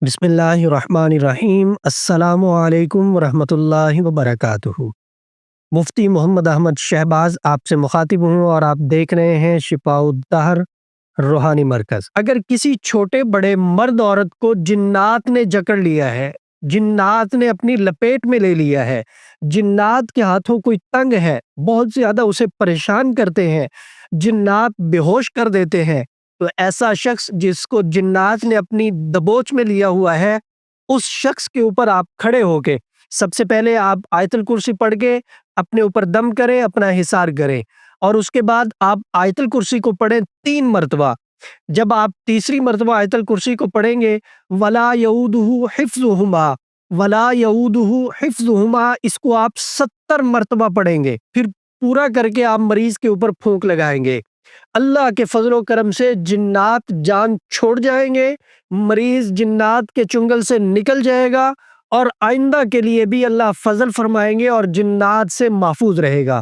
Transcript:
بسم اللہ الرحمن الرحیم۔ السلام علیکم ورحمۃ اللہ وبرکاتہ۔ مفتی محمد احمد شہباز آپ سے مخاطب ہوں اور آپ دیکھ رہے ہیں شفاء الدہر روحانی مرکز۔ اگر کسی چھوٹے بڑے مرد عورت کو جنات نے جکڑ لیا ہے، جنات نے اپنی لپیٹ میں لے لیا ہے، جنات کے ہاتھوں کوئی تنگ ہے، بہت زیادہ اسے پریشان کرتے ہیں، جنات بے ہوش کر دیتے ہیں، تو ایسا شخص جس کو جنات نے اپنی دبوچ میں لیا ہوا ہے، اس شخص کے اوپر آپ کھڑے ہو کے سب سے پہلے آپ آیت الکرسی پڑھ کے اپنے اوپر دم کریں، اپنا حصار کریں، اور اس کے بعد آپ آیت الکرسی کو پڑھیں 3 مرتبہ۔ جب آپ تیسری مرتبہ آیت الکرسی کو پڑھیں گے، وَلَا يَؤُودُهُ حِفْظُهُمَا وَلَا يَؤُودُهُ حِفْظُهُمَا، اس کو آپ 70 مرتبہ پڑھیں گے، پھر پورا کر کے آپ مریض کے اوپر پھونک لگائیں گے۔ اللہ کے فضل و کرم سے جنات جان چھوڑ جائیں گے، مریض جنات کے چنگل سے نکل جائے گا، اور آئندہ کے لیے بھی اللہ فضل فرمائیں گے اور جنات سے محفوظ رہے گا۔